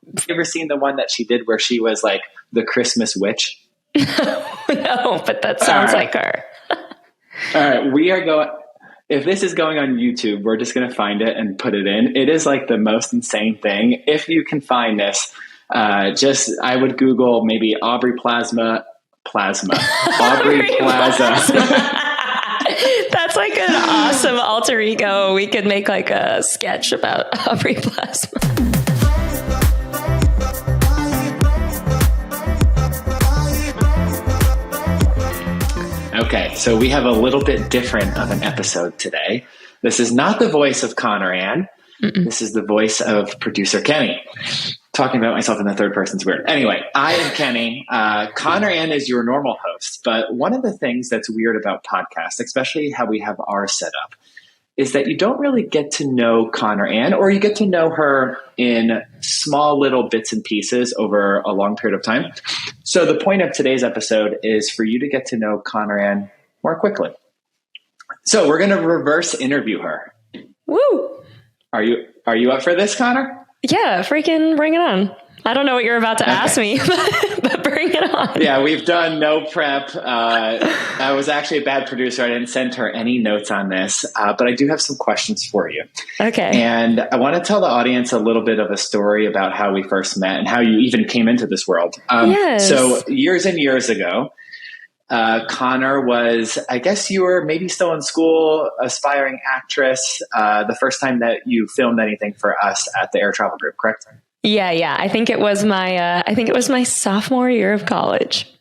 you ever seen the one that she did where she was like the Christmas witch? No, but that sounds like her. All right. We are going, if this is going on YouTube, we're just going to find it and put it in. It is like the most insane thing. If you can find this, I would Google maybe Aubrey Plasma. Aubrey Plaza. That's like an awesome alter ego. We could make like a sketch about Aubrey Plasma. Okay, so we have a little bit different of an episode today. This is not the voice of Connor Ann. This is the voice of producer Kenny. Talking about myself in the third person's weird. Anyway, I am Kenny. Connor Ann is your normal host. But one of the things that's weird about podcasts, especially how we have ours set up, is that you don't really get to know Connor Ann, or you get to know her in small little bits and pieces over a long period of time. So the point of today's episode is for you to get to know Connor Ann more quickly. So we're going to reverse interview her. Woo! Are you up for this, Connor? Yeah, freaking bring it on. I don't know what you're about to ask me, but bring it on. Yeah, we've done no prep. I was actually a bad producer. I didn't send her any notes on this, but I do have some questions for you. Okay. And I want to tell the audience a little bit of a story about how we first met and how you even came into this world. Yes. So years and years ago, Connor was, I guess you were maybe still in school, aspiring actress, the first time that you filmed anything for us at the Air Travel Group, correct? Yeah. I think it was my sophomore year of college.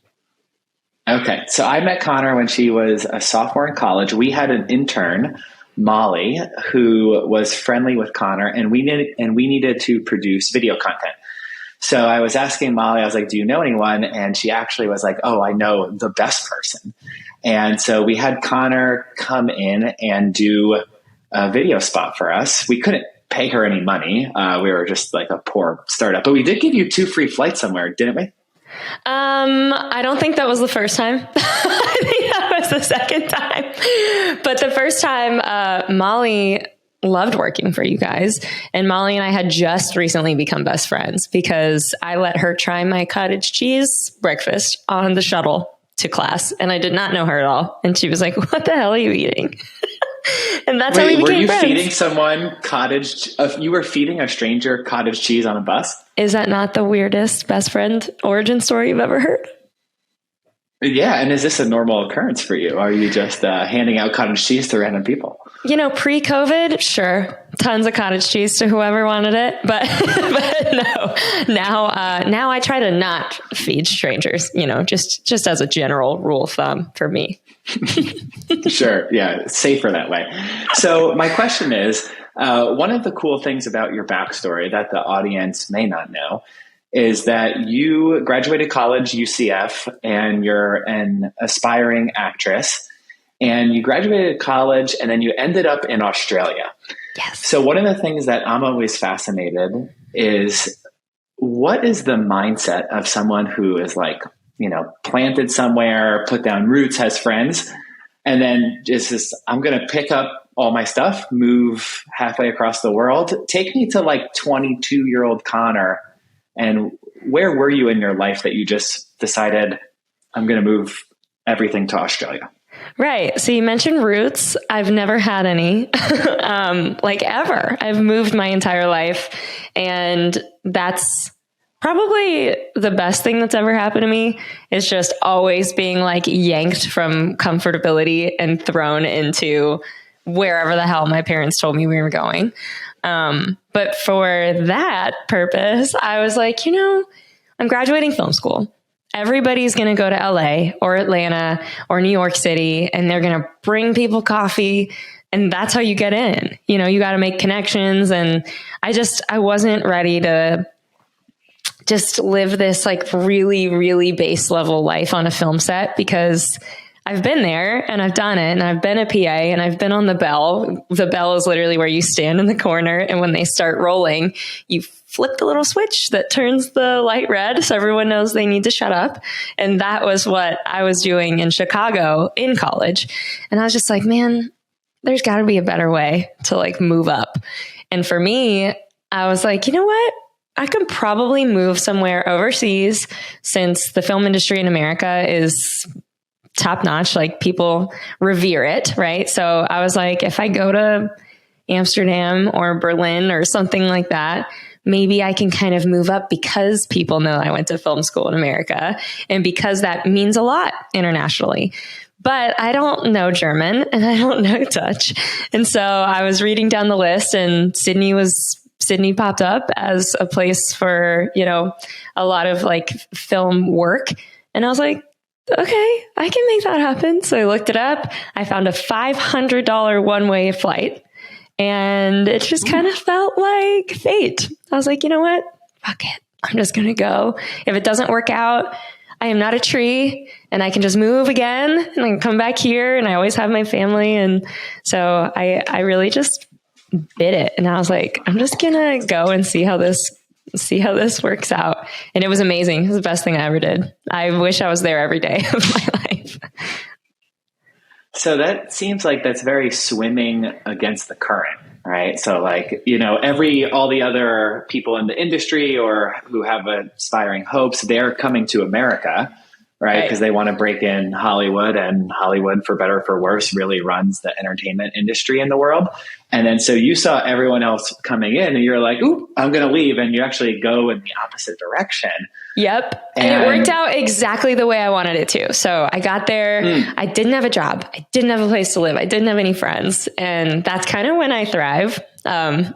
Okay. So I met Connor when she was a sophomore in college. We had an intern, Molly, who was friendly with Connor, and we needed to produce video content. So I was asking Molly, I was like, do you know anyone? And she actually was like, oh, I know the best person. And so we had Connor come in and do a video spot for us. We couldn't pay her any money. We were just like a poor startup, but we did give you 2 free flights somewhere, didn't we? I don't think that was the first time. I think that was the second time. But the first time, Molly loved working for you guys. And Molly and I had just recently become best friends because I let her try my cottage cheese breakfast on the shuttle to class. And I did not know her at all. And she was like, what the hell are you eating? And that's how we became friends. Were you feeding someone you were feeding a stranger cottage cheese on a bus? Is that not the weirdest best friend origin story you've ever heard? Yeah. And is this a normal occurrence for you? Are you just handing out cottage cheese to random people? Pre-COVID, sure. Tons of cottage cheese to whoever wanted it. But no, now I try to not feed strangers, just as a general rule of thumb for me. Sure. Yeah. Safer that way. So my question is, one of the cool things about your backstory that the audience may not know is that you graduated college, UCF, and you're an aspiring actress. And you graduated college and then you ended up in Australia. Yes. So one of the things that I'm always fascinated is, what is the mindset of someone who is like, planted somewhere, put down roots, has friends, and then just I'm going to pick up all my stuff, move halfway across the world. Take me to like 22-year-old Connor. And where were you in your life that you just decided, I'm going to move everything to Australia? Right. So you mentioned roots. I've never had any, like ever. I've moved my entire life, and that's probably the best thing that's ever happened to me, is just always being like yanked from comfortability and thrown into wherever the hell my parents told me we were going. But for that purpose, I was like, I'm graduating film school. Everybody's going to go to LA or Atlanta or New York City, and they're going to bring people coffee. And that's how you get in. You got to make connections. And I wasn't ready to just live this like really, really base level life on a film set, because I've been there and I've done it, and I've been a PA and I've been on the bell. The bell is literally where you stand in the corner, and when they start rolling, you flip the little switch that turns the light red so everyone knows they need to shut up. And that was what I was doing in Chicago in college. And I was just like, man, there's got to be a better way to like move up. And for me, I was like, you know what? I could probably move somewhere overseas since the film industry in America is top notch. Like people revere it, right? So I was like, if I go to Amsterdam or Berlin or something like that, maybe I can kind of move up because people know I went to film school in America and because that means a lot internationally. But I don't know German and I don't know Dutch. And so I was reading down the list and Sydney popped up as a place for, a lot of like film work. And I was like, okay, I can make that happen. So I looked it up. I found a $500 one-way flight and it just kind of felt like fate. I was like, you know what? Fuck it. I'm just going to go. If it doesn't work out, I am not a tree and I can just move again and I can come back here and I always have my family. And so I really just bid it. And I was like, I'm just going to go and see how this works out. And it was amazing. It was the best thing I ever did. I wish I was there every day of my life. So that seems like that's very swimming against the current, right? So like, all the other people in the industry or who have aspiring hopes, they're coming to America, right? Because they want to break in Hollywood, and Hollywood, for better or for worse, really runs the entertainment industry in the world. And then so you saw everyone else coming in and you're like, ooh, I'm going to leave. And you actually go in the opposite direction. Yep. And it worked out exactly the way I wanted it to. So I got there. I didn't have a job. I didn't have a place to live. I didn't have any friends. And that's kind of when I thrive.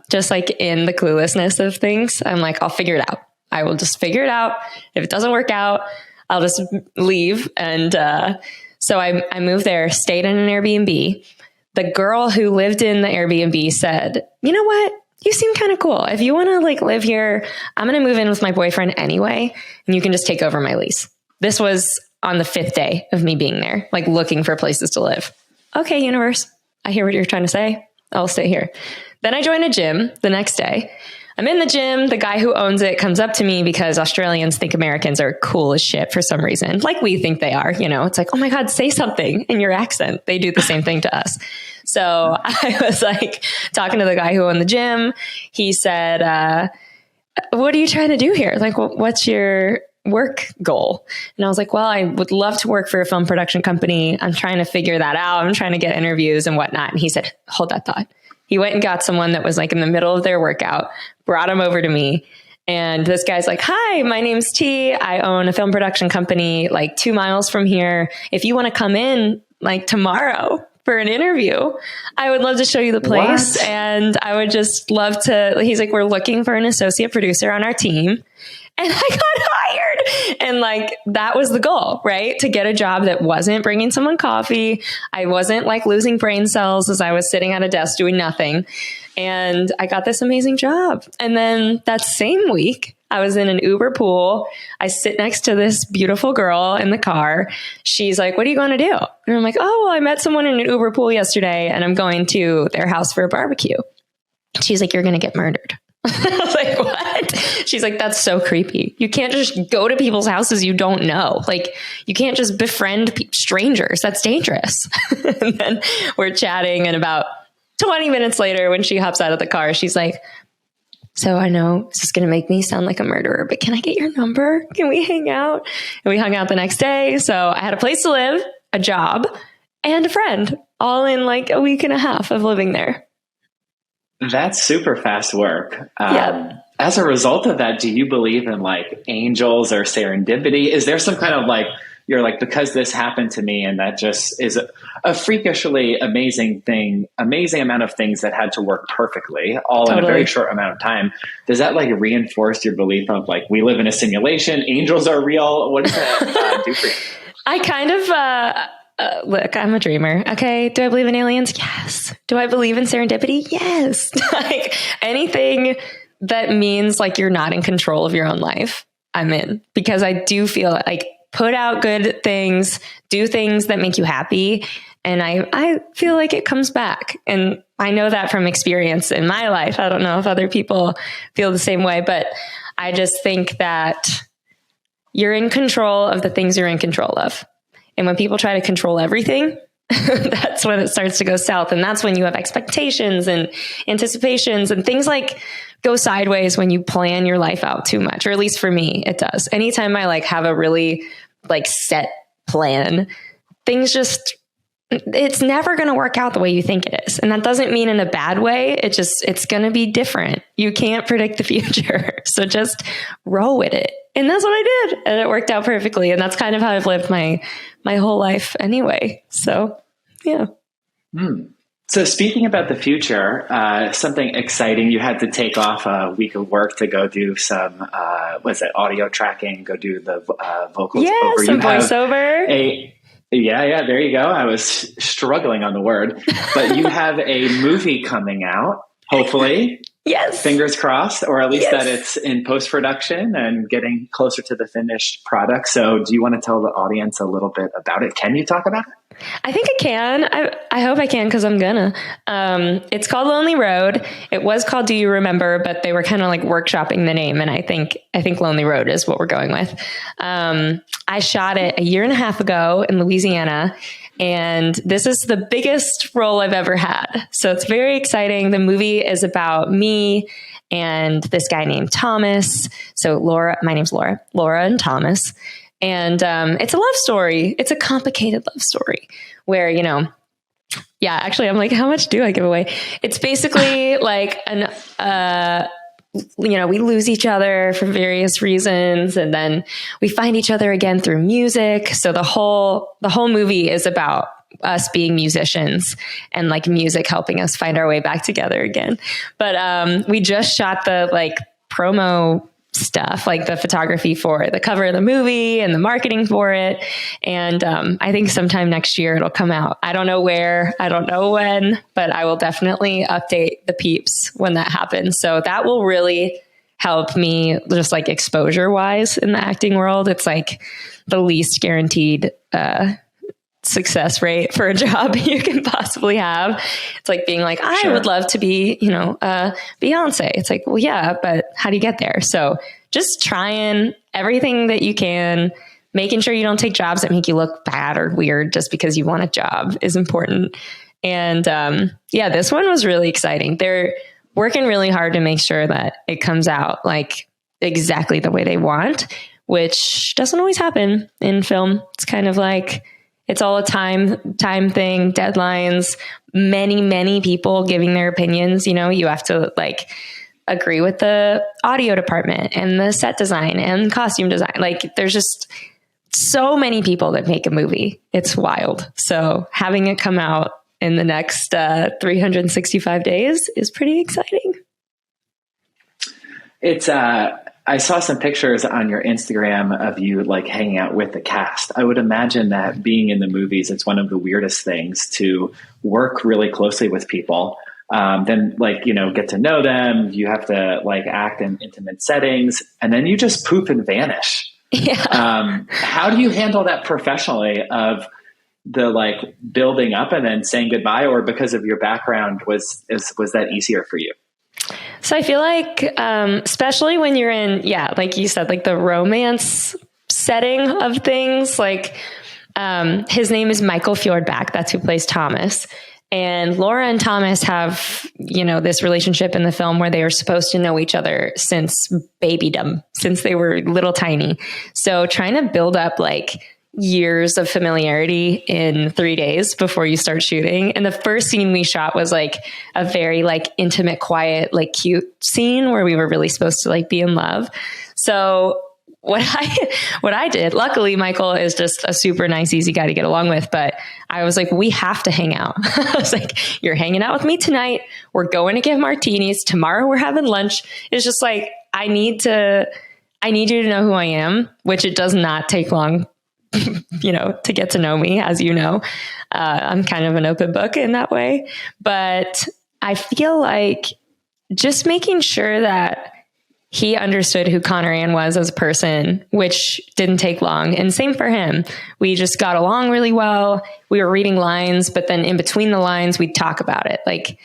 Just like in the cluelessness of things, I'm like, I'll figure it out. I will just figure it out. If it doesn't work out, I'll just leave. And so I moved there, stayed in an Airbnb. The girl who lived in the Airbnb said, you know what? You seem kind of cool. If you want to like live here, I'm going to move in with my boyfriend anyway, and you can just take over my lease. This was on the 5th day of me being there, like looking for places to live. Okay, universe, I hear what you're trying to say. I'll stay here. Then I joined a gym the next day. I'm in the gym. The guy who owns it comes up to me because Australians think Americans are cool as shit for some reason. Like we think they are, it's like, oh my God, say something in your accent. They do the same thing to us. So I was like talking to the guy who owned the gym. He said, what are you trying to do here? Like, what's your work goal? And I was like, well, I would love to work for a film production company. I'm trying to figure that out. I'm trying to get interviews and whatnot. And he said, hold that thought. He went and got someone that was like in the middle of their workout, brought him over to me. And this guy's like, hi, my name's T. I own a film production company like 2 miles from here. If you want to come in like tomorrow for an interview, I would love to show you the place. What? And I would just love to, he's like, we're looking for an associate producer on our team. And I got hired. And like, that was the goal, right? To get a job that wasn't bringing someone coffee. I wasn't like losing brain cells as I was sitting at a desk doing nothing. And I got this amazing job. And then that same week, I was in an Uber pool. I sit next to this beautiful girl in the car. She's like, what are you going to do? And I'm like, oh, well, I met someone in an Uber pool yesterday and I'm going to their house for a barbecue. She's like, you're going to get murdered. I was like, what? She's like, that's so creepy. You can't just go to people's houses you don't know. Like, you can't just befriend strangers. That's dangerous. And then we're chatting, and about 20 minutes later, when she hops out of the car, she's like, so I know this is going to make me sound like a murderer, but can I get your number? Can we hang out? And we hung out the next day. So I had a place to live, a job, and a friend, all in like a week and a half of living there. That's super fast work. Yeah. As a result of that, do you believe in like angels or serendipity? Is there some kind of like, you're like, because this happened to me, and that just is a freakishly amazing thing, amazing amount of things that had to work perfectly all in a very short amount of time. Does that like reinforce your belief of like, we live in a simulation, angels are real? What does that do for you? I kind of, look, I'm a dreamer. Okay. Do I believe in aliens? Yes. Do I believe in serendipity? Yes. Like anything that means like you're not in control of your own life, I'm in, because I do feel like put out good things, do things that make you happy. And I feel like it comes back. And I know that from experience in my life. I don't know if other people feel the same way, but I just think that you're in control of the things you're in control of. And when people try to control everything, that's when it starts to go south. And that's when you have expectations and anticipations and things like go sideways when you plan your life out too much, or at least for me, it does. Anytime I like have a really like set plan, things just, it's never going to work out the way you think it is. And that doesn't mean in a bad way. It's going to be different. You can't predict the future. So just roll with it. And that's what I did. And it worked out perfectly. And that's kind of how I've lived my whole life anyway. So, yeah. So speaking about the future, something exciting, you had to take off a week of work to go do some, audio tracking, go do the vocals. Yeah, some voiceover. Yeah, there you go. I was struggling on the word, but you have a movie coming out, hopefully. Yes. Fingers crossed, or at least that it's in post-production and getting closer to the finished product. So do you want to tell the audience a little bit about it? Can you talk about it? I think I can. I hope I can, because I'm gonna. It's called Lonely Road. It was called Do You Remember, but they were kind of like workshopping the name, and I think Lonely Road is what we're going with. I shot it a year and a half ago in Louisiana, and this is the biggest role I've ever had. So it's very exciting. The movie is about me and this guy named Thomas. So my name's Laura and Thomas. And it's a love story. It's a complicated love story where, actually, I'm like, how much do I give away? It's basically like we lose each other for various reasons, and then we find each other again through music. So the whole movie is about us being musicians and like music helping us find our way back together again. But we just shot the like promo stuff, like the photography for the cover of the movie and the marketing for it. And I think sometime next year it'll come out. I don't know where, I don't know when, but I will definitely update the peeps when that happens. So that will really help me just like exposure wise in the acting world. It's like the least guaranteed success rate for a job you can possibly have. It's like being like, I would love to be, Beyonce. It's like, well, yeah, but how do you get there? So just trying everything that you can, making sure you don't take jobs that make you look bad or weird just because you want a job is important. And this one was really exciting. They're working really hard to make sure that it comes out like exactly the way they want, which doesn't always happen in film. It's kind of like, it's all a time thing, deadlines, many people giving their opinions. You have to like agree with the audio department and the set design and costume design. Like there's just so many people that make a movie. It's wild. So having it come out in the next 365 days is pretty exciting. It's I saw some pictures on your Instagram of you like hanging out with the cast. I would imagine that being in the movies, it's one of the weirdest things to work really closely with people. Then get to know them. You have to like act in intimate settings, and then you just poof and vanish. Yeah. How do you handle that professionally of the like building up and then saying goodbye, or because of your background, was that easier for you? So I feel like, especially when you're in, like you said, like the romance setting of things, like his name is Michael Fjordback. That's who plays Thomas. And Laura and Thomas have, this relationship in the film where they were supposed to know each other since babydom, since they were little tiny. So trying to build up like years of familiarity in 3 days before you start shooting. And the first scene we shot was like a very like intimate, quiet, like cute scene where we were really supposed to like be in love. So what I did, luckily Michael is just a super nice, easy guy to get along with, but I was like, we have to hang out. I was like, you're hanging out with me tonight. We're going to get martinis. Tomorrow we're having lunch. It's just like, I need you to know who I am, which it does not take long to get to know me, as you know. I'm kind of an open book in that way. But I feel like just making sure that he understood who Connor Ann was as a person, which didn't take long. And same for him. We just got along really well. We were reading lines, but then in between the lines, we'd talk about it. Like,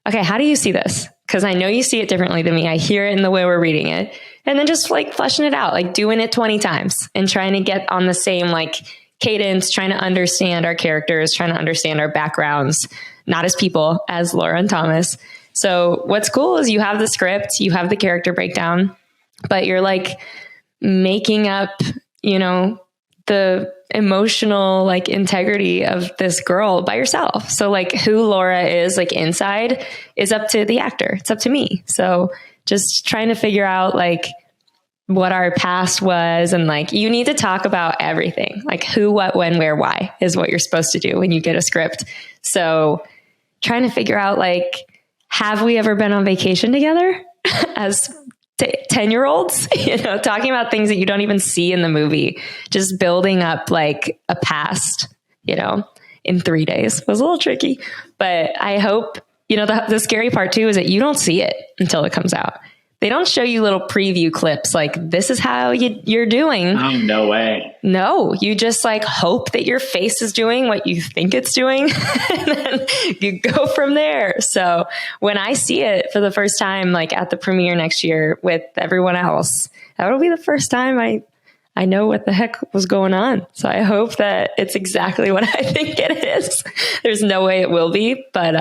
okay, how do you see this? Because I know you see it differently than me. I hear it in the way we're reading it. And then just like fleshing it out, like doing it 20 times and trying to get on the same like cadence, trying to understand our characters, trying to understand our backgrounds, not as people, as Laura and Thomas. So what's cool is you have the script, you have the character breakdown, but you're like making up, you know, the emotional like integrity of this girl by yourself. So like who Laura is like inside is up to the actor. It's up to me. So just trying to figure out like what our past was. And like, you need to talk about everything, like who, what, when, where, why is what you're supposed to do when you get a script. So trying to figure out like, have we ever been on vacation together as 10-year-olds, you know, talking about things that you don't even see in the movie, just building up like a past, you know, in 3 days was a little tricky, but I hope, you know, the scary part too, is that you don't see it until it comes out. They don't show you little preview clips like this is how you're doing. Oh, no way. No, you just like hope that your face is doing what you think it's doing and then you go from there. So when I see it for the first time, like at the premiere next year with everyone else, that'll be the first time I know what the heck was going on. So I hope that it's exactly what I think it is. There's no way it will be, but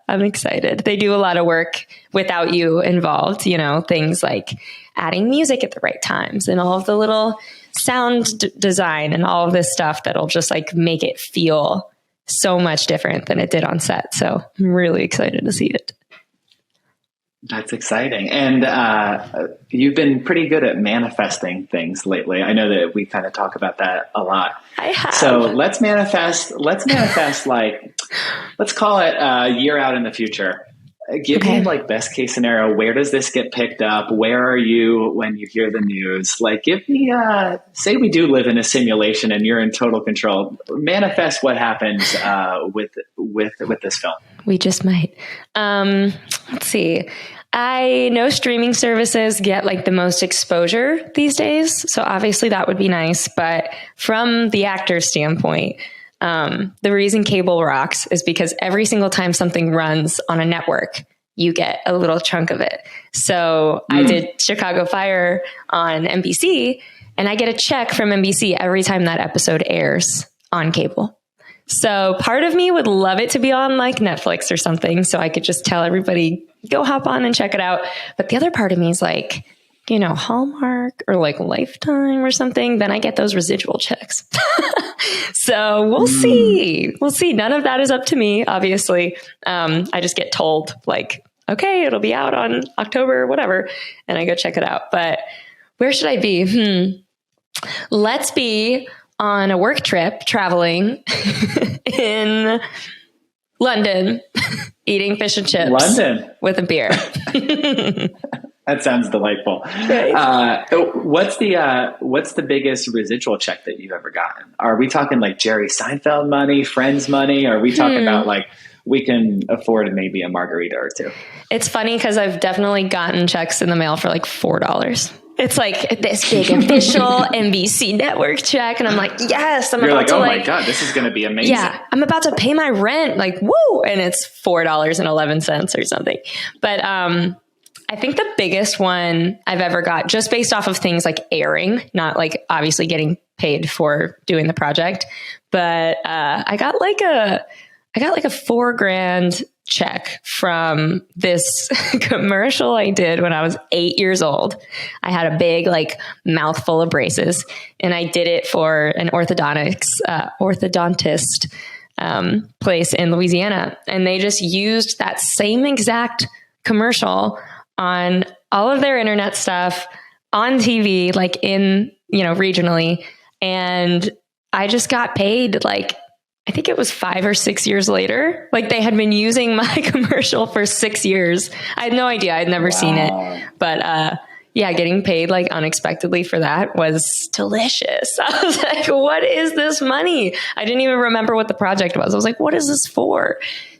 I'm excited. They do a lot of work without you involved, you know, things like adding music at the right times and all of the little sound design and all of this stuff that'll just like make it feel so much different than it did on set. So I'm really excited to see it. That's exciting. And you've been pretty good at manifesting things lately. I know that we kind of talk about that a lot. I have. So let's manifest like, let's call it a year out in the future. Give me like best case scenario. Where does this get picked up? Where are you when you hear the news? Like give me, say we do live in a simulation and you're in total control. Manifest what happens with this film. We just might. Let's see. I know streaming services get like the most exposure these days. So obviously that would be nice. But from the actor's standpoint, the reason cable rocks is because every single time something runs on a network, you get a little chunk of it. So I did Chicago Fire on NBC and I get a check from NBC every time that episode airs on cable. So part of me would love it to be on like Netflix or something so I could just tell everybody, go hop on and check it out. But the other part of me is like, you know, Hallmark or like Lifetime or something, then I get those residual checks. So we'll see. We'll see. None of that is up to me, obviously. I just get told like, okay, it'll be out on October, whatever. And I go check it out. But where should I be? Let's be on a work trip traveling in London, eating fish and chips. London. With a beer. That sounds delightful. Right. What's the biggest residual check that you've ever gotten? Are we talking like Jerry Seinfeld money, Friends money? Or are we talking about like we can afford maybe a margarita or two? It's funny because I've definitely gotten checks in the mail for like $4. It's like this big official NBC network check. And I'm like, yes, You're about like, to oh my God, this is going to be amazing. Yeah, I'm about to pay my rent. Like, woo. And it's $4.11 or something. But I think the biggest one I've ever got, just based off of things like airing, not like obviously getting paid for doing the project, but I got like a $4,000 check from this commercial I did when I was 8 years old. I had a big like mouthful of braces and I did it for an orthodontist place in Louisiana. And they just used that same exact commercial on all of their internet stuff on TV, like in, you know, regionally. And I just got paid like, I think it was 5 or 6 years later. Like they had been using my commercial for 6 years. I had no idea. I'd never seen it. But yeah, getting paid like unexpectedly for that was delicious. I was like, what is this money? I didn't even remember what the project was. I was like, what is this for?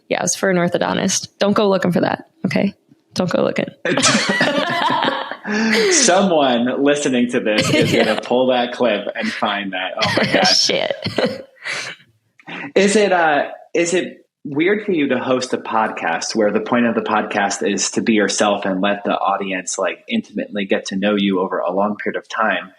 Yeah, it was for an orthodontist. Don't go looking for that. Okay. Don't go looking. Someone listening to this is going to pull that clip and find that. Oh my God. Shit. Is it weird for you to host a podcast where the point of the podcast is to be yourself and let the audience like intimately get to know you over a long period of time?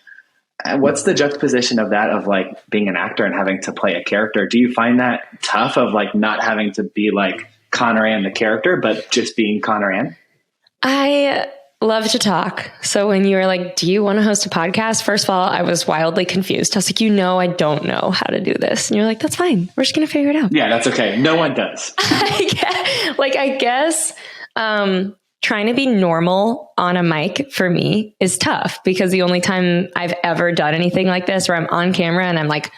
what's the juxtaposition of that, of like being an actor and having to play a character? Do you find that tough, of like not having to be like Connor Ann the character, but just being Connor Ann? I love to talk. So when you were like, do you want to host a podcast? First of all, I was wildly confused. I was like, I don't know how to do this. And you're like, that's fine. We're just going to figure it out. Yeah, that's okay. No one does. I guess trying to be normal on a mic for me is tough, because the only time I've ever done anything like this where I'm on camera and I'm like,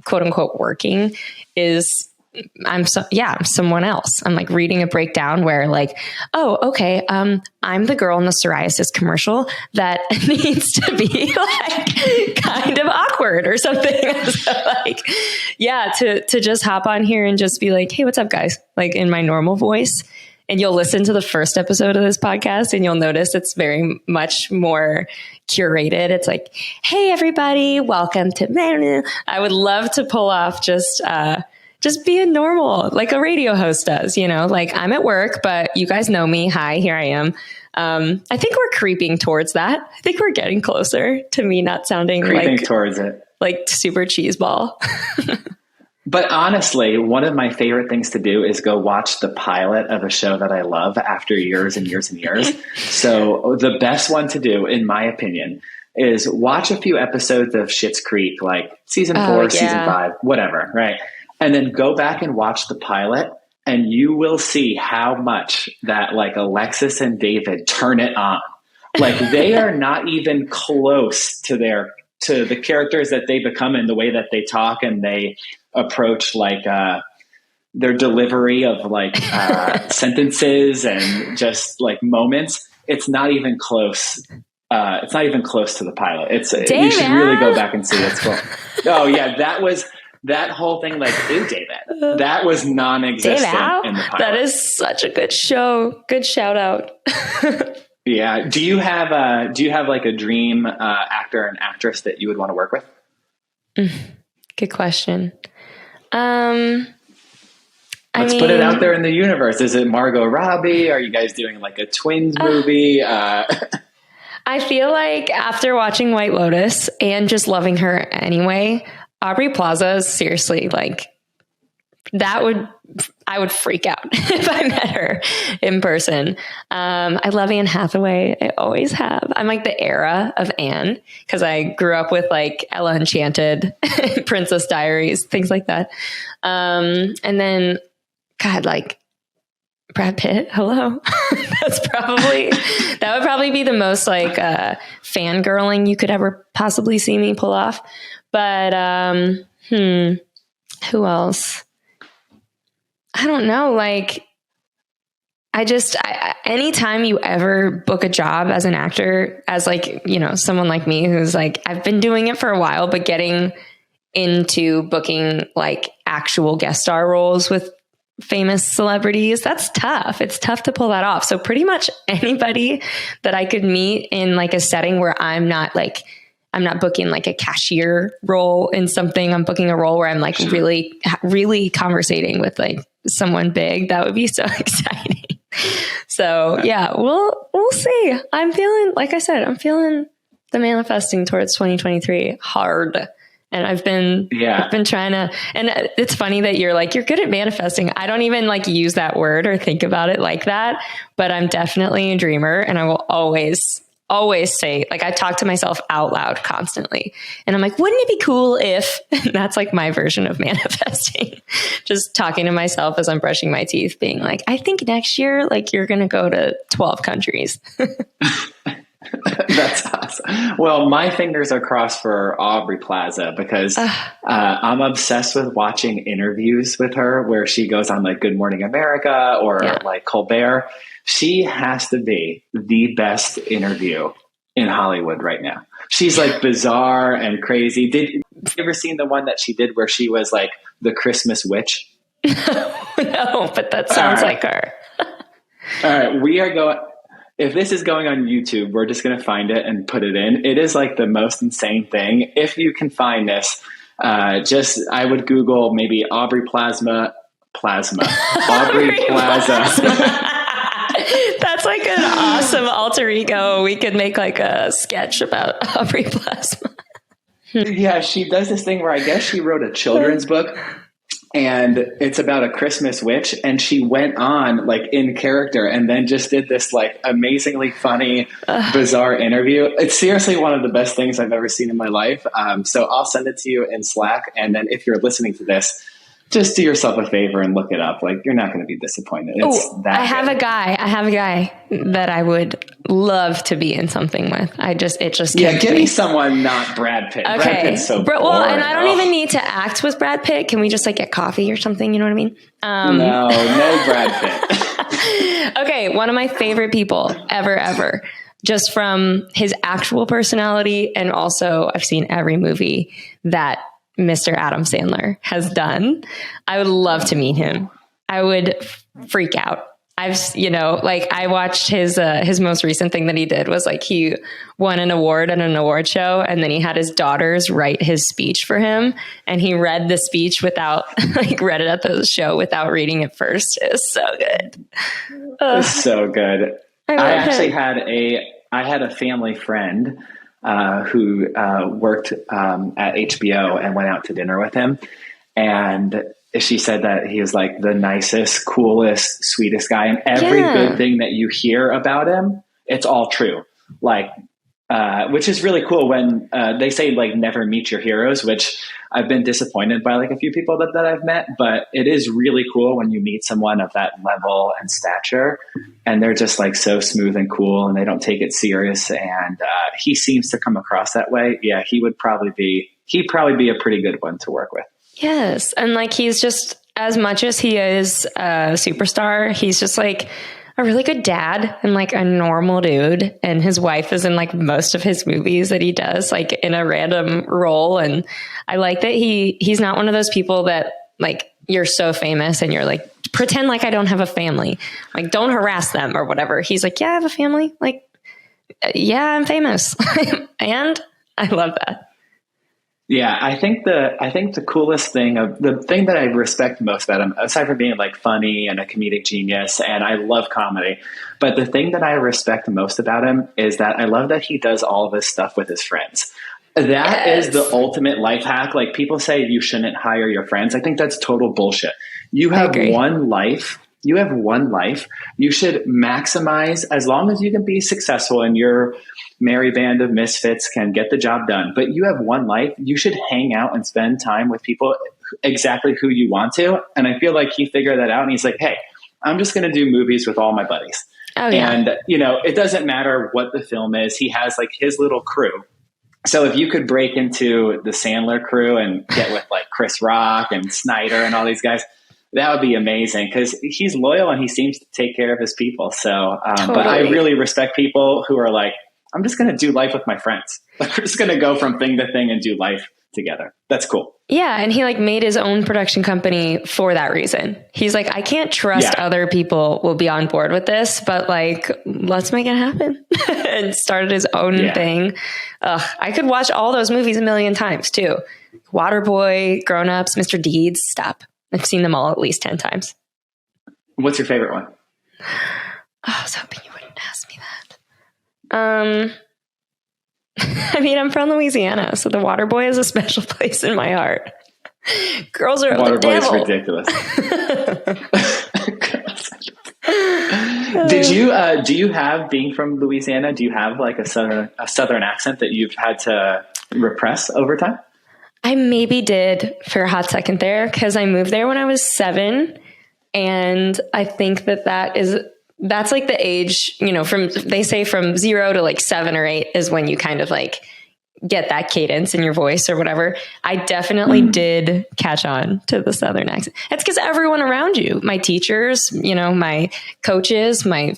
quote unquote, working is I'm someone else. I'm like reading a breakdown where like, oh, okay. I'm the girl in the psoriasis commercial that needs to be like kind of awkward or something. So like, yeah, to just hop on here and just be like, hey, what's up guys? Like in my normal voice. And you'll listen to the first episode of this podcast and you'll notice it's very much more curated. It's like, hey everybody, welcome to, I would love to pull off just being normal, like a radio host does, like I'm at work, but you guys know me. Hi, here I am. I think we're creeping towards that. I think we're getting closer to me not sounding towards it, like super cheeseball. But honestly, one of my favorite things to do is go watch the pilot of a show that I love after years and years and years. So the best one to do, in my opinion, is watch a few episodes of Schitt's Creek, like season 4, season 5, whatever, right? And then go back and watch the pilot, and you will see how much that like Alexis and David turn it on. Like they are not even close to the characters that they become in the way that they talk and they approach like their delivery of like sentences and just like moments. It's not even close. It's not even close to the pilot. You should really go back and see it. Cool. Oh yeah, that whole thing, like, ew, David. That was non-existent in the pilot. That is such a good show. Good shout out. Yeah. Do you have like a dream actor and actress that you would want to work with? Good question. Let's put it out there in the universe. Is it Margot Robbie? Are you guys doing like a twins movie? I feel like after watching White Lotus and just loving her anyway, Aubrey Plaza is seriously like I would freak out if I met her in person. I love Anne Hathaway. I always have. I'm like the era of Anne because I grew up with like Ella Enchanted, Princess Diaries, things like that. And then, God, like Brad Pitt. Hello. That would probably be the most like fangirling you could ever possibly see me pull off. But who else? I don't know. Like, anytime you ever book a job as an actor, as like, someone like me who's like, I've been doing it for a while, but getting into booking like actual guest star roles with famous celebrities, that's tough. It's tough to pull that off. So pretty much anybody that I could meet in like a setting where I'm not booking like a cashier role in something. I'm booking a role where I'm like really, really conversating with like someone big. That would be so exciting. So yeah, we'll see. I'm feeling, like I said, the manifesting towards 2023 hard. And I've been trying to, and it's funny that you're good at manifesting. I don't even like use that word or think about it like that, but I'm definitely a dreamer, and I will always say, like, I talk to myself out loud constantly, and I'm like, wouldn't it be cool if, and that's like my version of manifesting, just talking to myself as I'm brushing my teeth, being like, I think next year, like, you're going to go to 12 countries. That's awesome. Well, my fingers are crossed for Aubrey Plaza because I'm obsessed with watching interviews with her where she goes on like Good Morning America or like Colbert. She has to be the best interview in Hollywood right now. She's like bizarre and crazy. Have you ever seen the one that she did where she was like the Christmas witch? No, but that sounds like her. All right. We are going... If this is going on YouTube, we're just going to find it and put it in. It is like the most insane thing. If you can find this, I would Google maybe Aubrey Plasma. Aubrey Plaza. That's like an awesome alter ego. We could make like a sketch about Aubrey Plasma. Yeah, she does this thing where I guess she wrote a children's book, and it's about a Christmas witch, and she went on like in character and then just did this like amazingly funny, bizarre interview. It's seriously one of the best things I've ever seen in my life. So I'll send it to you in Slack. And then if you're listening to this, just do yourself a favor and look it up. Like, you're not going to be disappointed. I have a guy that I would love to be in something with. It just give me someone not Brad Pitt. Okay. Brad Pitt's so boring. Well, and I don't even need to act with Brad Pitt. Can we just like get coffee or something? You know what I mean? No Brad Pitt. Okay, one of my favorite people ever, just from his actual personality, and also I've seen every movie that Mr. Adam Sandler has done. I would love to meet him. I would freak out. I watched his most recent thing that he did was like he won an award at an award show, and then he had his daughters write his speech for him, and he read the speech read it at the show without reading it first. It was so good. It's so good. I had a family friend who worked at HBO and went out to dinner with him. And she said that he was like the nicest, coolest, sweetest guy. And every good thing that you hear about him, it's all true. Like, which is really cool when they say like never meet your heroes, which I've been disappointed by like a few people that I've met, but it is really cool when you meet someone of that level and stature and they're just like so smooth and cool and they don't take it serious. And he seems to come across that way. Yeah, he'd probably be a pretty good one to work with. Yes. And like, he's just, as much as he is a superstar, he's just like a really good dad and like a normal dude. And his wife is in like most of his movies that he does, like in a random role. And I like that he's not one of those people that like, you're so famous and you're like, pretend like I don't have a family, like don't harass them or whatever. He's like, yeah, I have a family. Like, yeah, I'm famous. And I love that. Yeah, I think the coolest thing the thing that I respect most about him, aside from being like funny and a comedic genius, and I love comedy, but the thing that I respect most about him is that I love that he does all of this stuff with his friends. That is the ultimate life hack. Like, people say you shouldn't hire your friends. I think that's total bullshit. You have one life. You have one life. You should maximize, as long as you can be successful and your merry band of misfits can get the job done. But you have one life. You should hang out and spend time with people exactly who you want to. And I feel like he figured that out. And he's like, hey, I'm just going to do movies with all my buddies. Oh, yeah. And, it doesn't matter what the film is. He has like his little crew. So if you could break into the Sandler crew and get with like Chris Rock and Snyder and all these guys, that would be amazing, because he's loyal and he seems to take care of his people. So, but I really respect people who are like, I'm just going to do life with my friends. Like, we're just going to go from thing to thing and do life together. That's cool. Yeah. And he like made his own production company for that reason. He's like, I can't trust other people will be on board with this, but like, let's make it happen. And started his own thing. I could watch all those movies a million times too. Waterboy, Grown Ups, Mr. Deeds. Stop. I've seen them all at least 10 times. What's your favorite one? I was hoping you wouldn't ask me that. I mean, I'm from Louisiana, so the Waterboy is a special place in my heart. Girls are the devil. Waterboy is ridiculous. Do you have, being from Louisiana, do you have like a southern accent that you've had to repress over time? I maybe did for a hot second there, because I moved there when I was 7. And I think that's like the age, they say from 0 to like 7 or 8 is when you kind of like get that cadence in your voice or whatever. I definitely did catch on to the southern accent. It's because everyone around you, my teachers, my coaches, my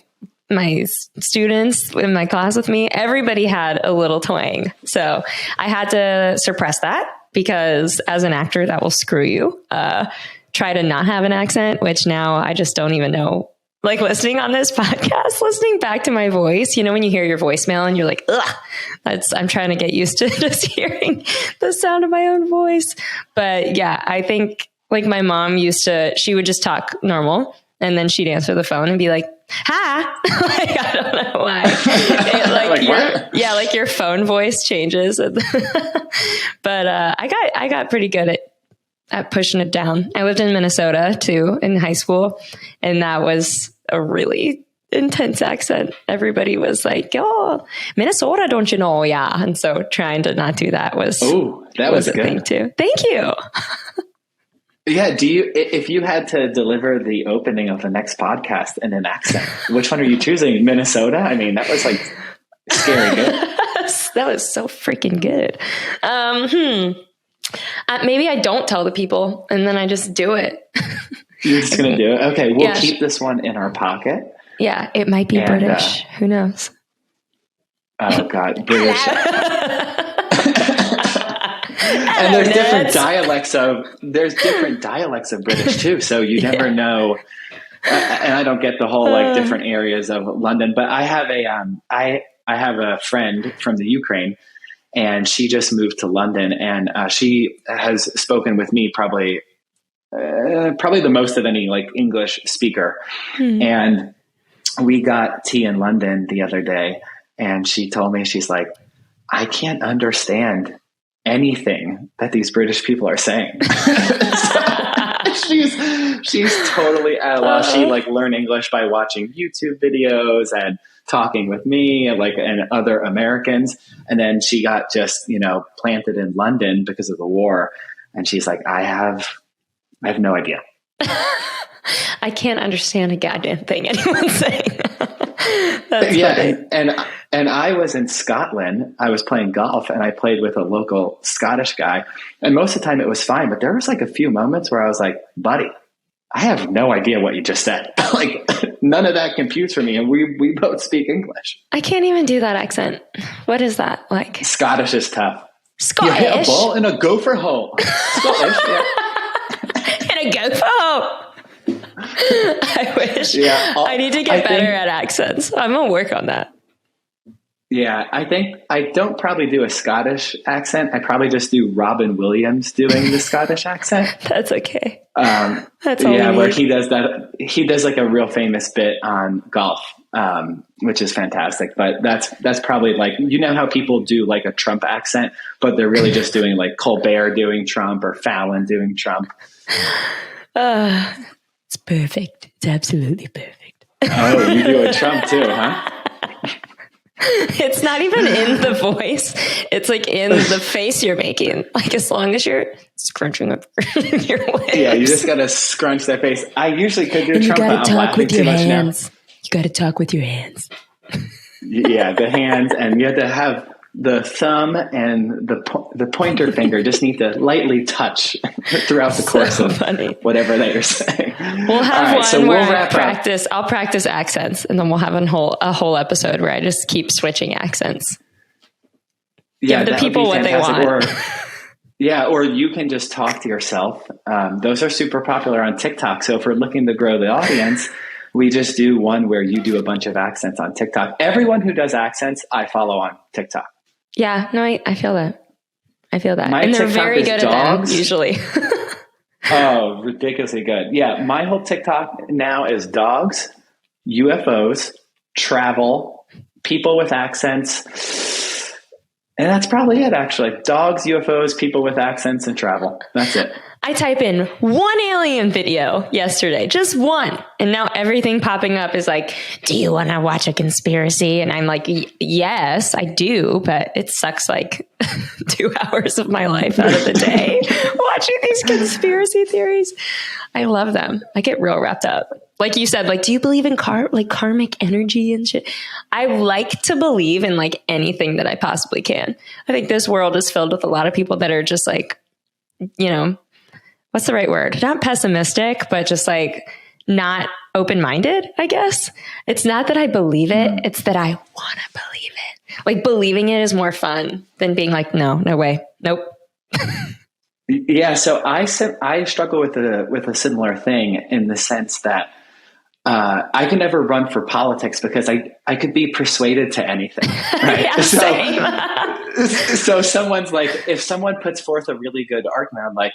students in my class with me, everybody had a little twang. So I had to suppress that, because as an actor, that will screw you. Try to not have an accent, which now I just don't even know. Like, listening on this podcast, listening back to my voice, when you hear your voicemail and you're like, ugh, I'm trying to get used to just hearing the sound of my own voice. But yeah, I think like my mom she would just talk normal, and then she'd answer the phone and be like, hi. Like, I don't know why. Like your phone voice changes. But I got pretty good at pushing it down. I lived in Minnesota too in high school, and that was a really intense accent. Everybody was like, "Oh, Minnesota, don't you know?" Yeah, and so trying to not do that was a good thing too. Thank you. Yeah. If you had to deliver the opening of the next podcast in an accent, which one are you choosing? Minnesota? I mean, that was like scary good. That was so freaking good. Maybe I don't tell the people and then I just do it. You're just going to do it? Okay. We'll keep this one in our pocket. Yeah. It might be British. Who knows? Oh God. British. And there's different dialects of British too. So you never know. And I don't get the whole like different areas of London, but I have I have a friend from the Ukraine, and she just moved to London, and she has spoken with me probably the most of any like English speaker. And we got tea in London the other day, and she told me, she's like, I can't understand anything that these British people are saying. She's totally at a loss. She like learned English by watching YouTube videos and talking with me and other Americans. And then she got just, planted in London because of the war. And she's like, I have no idea. I can't understand a goddamn thing anyone's saying. That's funny. And I was in Scotland. I was playing golf, and I played with a local Scottish guy. And most of the time it was fine, but there was like a few moments where I was like, buddy, I have no idea what you just said. Like none of that computes for me. And we both speak English. I can't even do that accent. What is that like? Scottish is tough. Scottish? You hit a ball in a gopher hole. Scottish, yeah. In a gopher hole. I wish. Yeah, I need to get better at accents. I'm going to work on that. Yeah, I think I don't probably do a Scottish accent. I probably just do Robin Williams doing the Scottish accent. That's okay. That's all where he does that. He does like a real famous bit on golf, which is fantastic. But that's probably like, how people do like a Trump accent, but they're really just doing like Colbert doing Trump or Fallon doing Trump. It's perfect. It's absolutely perfect. Oh, you do a Trump too, huh? It's not even in the voice. It's like in the face you're making. Like as long as you're scrunching up your lips. Yeah, you just got to scrunch that face. I usually could do a Trump, but I'm laughing too much now. You got to talk with your hands. Yeah, the hands, and you have to have the thumb and the pointer finger just need to lightly touch throughout the course of whatever that you're saying. We'll have one where I'll practice accents, and then we'll have a whole episode where I just keep switching accents. Yeah, give the people what they want. Or you can just talk to yourself. Those are super popular on TikTok. So if we're looking to grow the audience, we just do one where you do a bunch of accents on TikTok. Everyone who does accents, I follow on TikTok. Yeah, no, I feel that. My and they're TikTok very good dogs. at them, usually. Oh, ridiculously good. Yeah, my whole TikTok now is dogs, UFOs, travel, people with accents. And that's probably it, actually. Dogs, UFOs, people with accents, and travel. That's it. I type in one alien video yesterday, just one. And now everything popping up is like, do you want to watch a conspiracy? And I'm like, yes, I do. But it sucks like 2 hours of my life out of the day watching these conspiracy theories. I love them. I get real wrapped up. Like you said, like, do you believe in karmic energy and shit? I like to believe in like anything that I possibly can. I think this world is filled with a lot of people that are just like, what's the right word? Not pessimistic, but just like not open-minded, I guess. It's not that I believe it. It's that I want to believe it. Like believing it is more fun than being like, no way. Nope. Yeah. So I struggle with a similar thing in the sense that I can never run for politics because I could be persuaded to anything. Right? Yeah, same. So someone's like, if someone puts forth a really good argument, I'm like,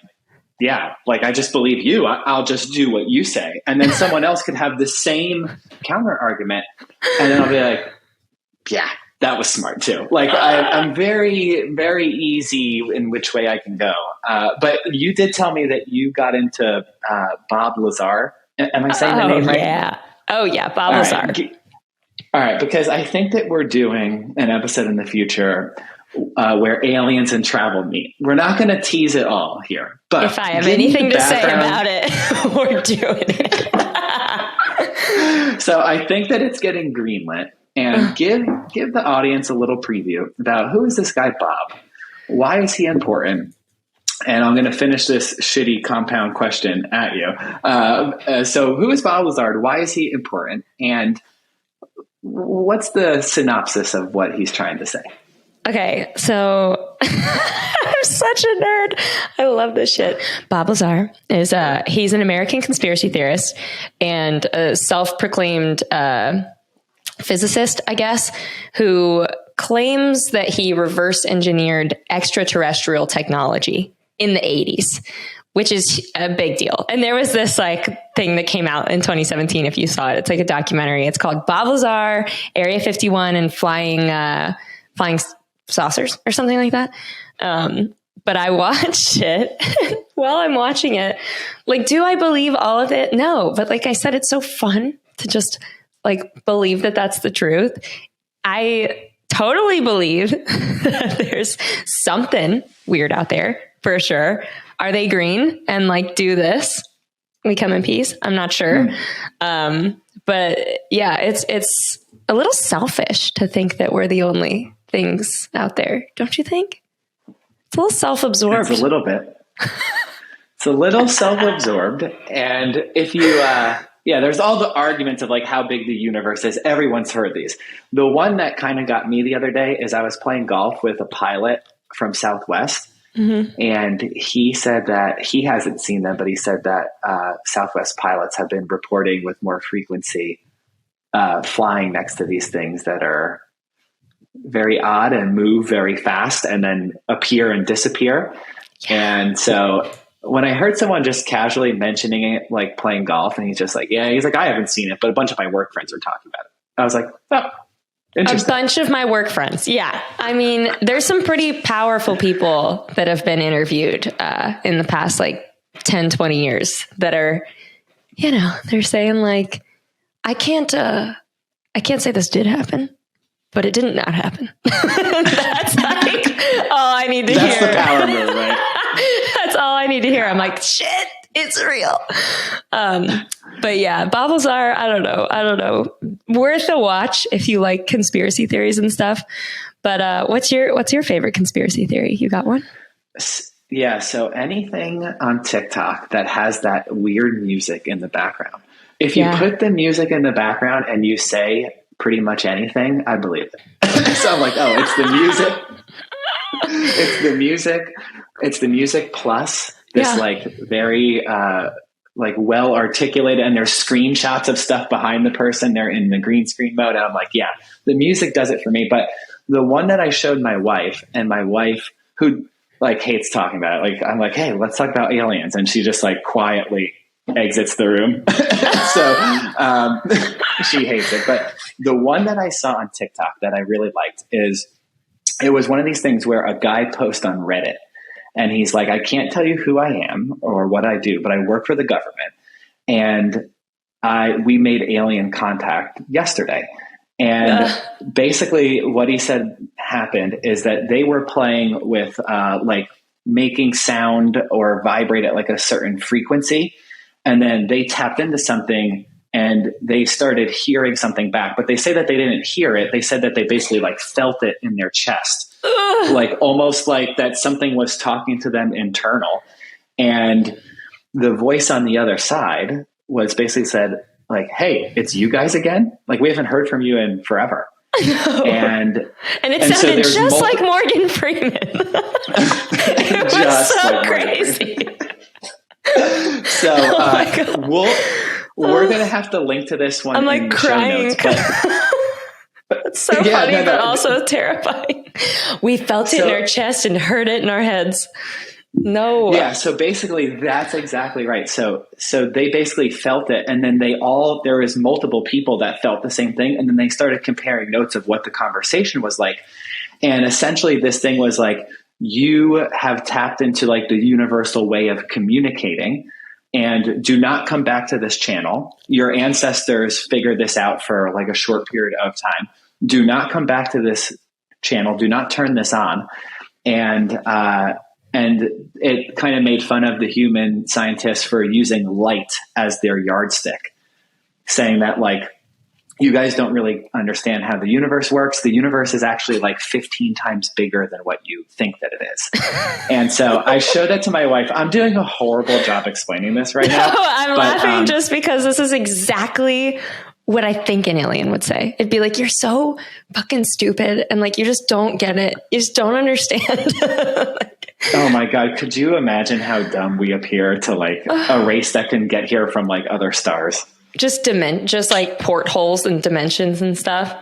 yeah, like I just believe you. I'll just do what you say. And then someone else could have the same counter argument. And then I'll be like, yeah, That was smart too. Like I'm very, very easy in which way I can go. But you did tell me that you got into Bob Lazar. Am I saying the name right? Yeah. Oh yeah, Bob Lazar. All right, because I think that we're doing an episode in the future where aliens and travel meet. We're not going to tease it all here, but if I have anything to say about it, we're doing it. So I think that it's getting greenlit, and give the audience a little preview about who is this guy Bob? Why is he important? And I'm going to finish this shitty compound question at you. So who is Bob Lazar? Why is he important? And what's the synopsis of what he's trying to say? Okay, so I'm such a nerd. I love this shit. Bob Lazar is he's an American conspiracy theorist and a self-proclaimed physicist, I guess, who claims that he reverse engineered extraterrestrial technology in the 80s, which is a big deal. And there was this like thing that came out in 2017. If you saw it, it's like a documentary. It's called Bob Lazar, Area 51 and flying saucers or something like that. But I watched it. While I'm watching it, like, do I believe all of it? No. But like I said, it's so fun to just like believe that that's the truth. I totally believe that there's something weird out there for sure. Are they green and like do this? We come in peace. I'm not sure. But yeah, it's a little selfish to think that we're the only things out there. Don't you think? It's a little self-absorbed. It's a little bit. It's a little self-absorbed. And if you, there's all the arguments of like how big the universe is. Everyone's heard these. The one that kind of got me the other day is I was playing golf with a pilot from Southwest. Mm-hmm. And he said that he hasn't seen them, but he said that Southwest pilots have been reporting with more frequency flying next to these things that are very odd and move very fast and then appear and disappear. Yeah. And so when I heard someone just casually mentioning it, like playing golf, and he's just like, yeah, he's like, I haven't seen it, but a bunch of my work friends are talking about it. I was like, oh, interesting. A bunch of my work friends. Yeah. I mean, there's some pretty powerful people that have been interviewed in the past like 10, 20 years that are, they're saying like, I can't say this did happen, but it didn't not happen. That's like all I need to hear. That's the power move, right? That's all I need to hear. I'm like, shit, it's real. But yeah, Bob Lazar, I don't know. Worth a watch if you like conspiracy theories and stuff. But what's your favorite conspiracy theory? You got one? Yeah. So anything on TikTok that has that weird music in the background. If you put the music in the background and you say pretty much anything, I believe it. So I'm like, oh, it's the music. It's the music plus this like very like well articulated, and there's screenshots of stuff behind the person. They're in the green screen mode. And I'm like, yeah, the music does it for me. But the one that I showed my wife, and my wife who like hates talking about it, like I'm like, hey, let's talk about aliens. And she just like quietly exits the room. So she hates it. But the one that I saw on TikTok that I really liked is, it was one of these things where a guy posts on Reddit and he's like, I can't tell you who I am or what I do, but I work for the government. And we made alien contact yesterday. And basically what he said happened is that they were playing with like making sound or vibrate at like a certain frequency. And then they tapped into something and they started hearing something back, but they say that they didn't hear it. They said that they basically like felt it in their chest, like almost like that something was talking to them internal. And the voice on the other side was basically said like, hey, it's you guys again. Like, we haven't heard from you in forever. And it sounded so just like Morgan Freeman. It was just so like crazy. So we're going to have to link to this one. I'm like crying. It's so funny, but also terrifying. We felt it in our chest and heard it in our heads. No. Yeah, so basically that's exactly right. So they basically felt it, and then there was multiple people that felt the same thing, and then they started comparing notes of what the conversation was like. And essentially this thing was like, you have tapped into like the universal way of communicating, and do not come back to this channel. Your ancestors figured this out for like a short period of time. Do not come back to this channel. Do not turn this on. And it kind of made fun of the human scientists for using light as their yardstick, saying that like, you guys don't really understand how the universe works. The universe is actually like 15 times bigger than what you think that it is. And so I showed that to my wife. I'm doing a horrible job explaining this right now. No, I'm laughing just because this is exactly what I think an alien would say. It'd be like, you're so fucking stupid. And like, you just don't get it. You just don't understand. Oh my God. Could you imagine how dumb we appear to like a race that can get here from like other stars? Just like portholes and dimensions and stuff.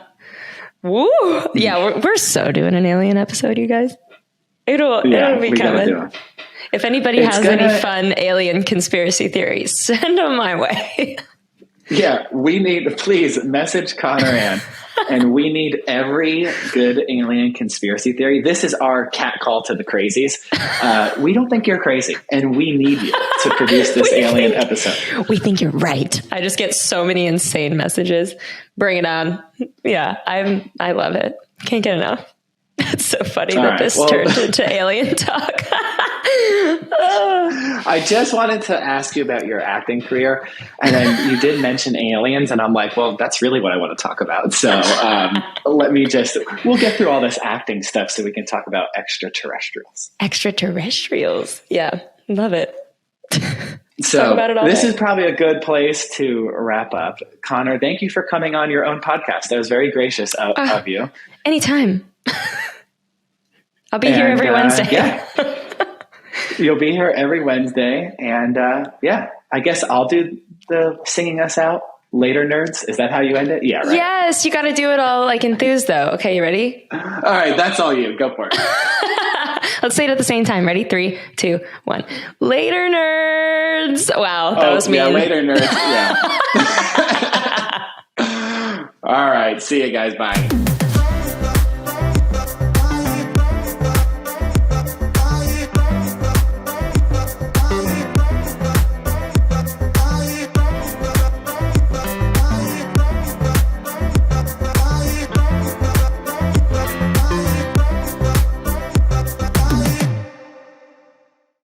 Woo! Yeah, we're so doing an alien episode, you guys. It'll be coming. If anybody has any fun alien conspiracy theories, send them my way. Yeah, please message Connor Ann, and we need every good alien conspiracy theory. This is our cat call to the crazies. We don't think you're crazy, and we need you to produce this alien episode. We think you're right. I just get so many insane messages. Bring it on. Yeah, I love it. Can't get enough. It's so funny that this turned into alien talk. I just wanted to ask you about your acting career, and then you did mention aliens, and I'm like, well, that's really what I want to talk about. So we'll get through all this acting stuff so we can talk about extraterrestrials. Extraterrestrials. Yeah, love it. So this is probably a good place to wrap up. Connor, thank you for coming on your own podcast. That was very gracious of you. Anytime. I'll be here every Wednesday. Yeah. You'll be here every Wednesday. And I guess I'll do the singing us out. Later, nerds. Is that how you end it? Yeah, right. Yes, you got to do it all like enthused though. Okay, you ready? All right, that's all you. Go for it. Let's say it at the same time. Ready? 3, 2, 1. Later, nerds. Wow, that was mean. Yeah, later, nerds. Yeah. All right. See you guys. Bye.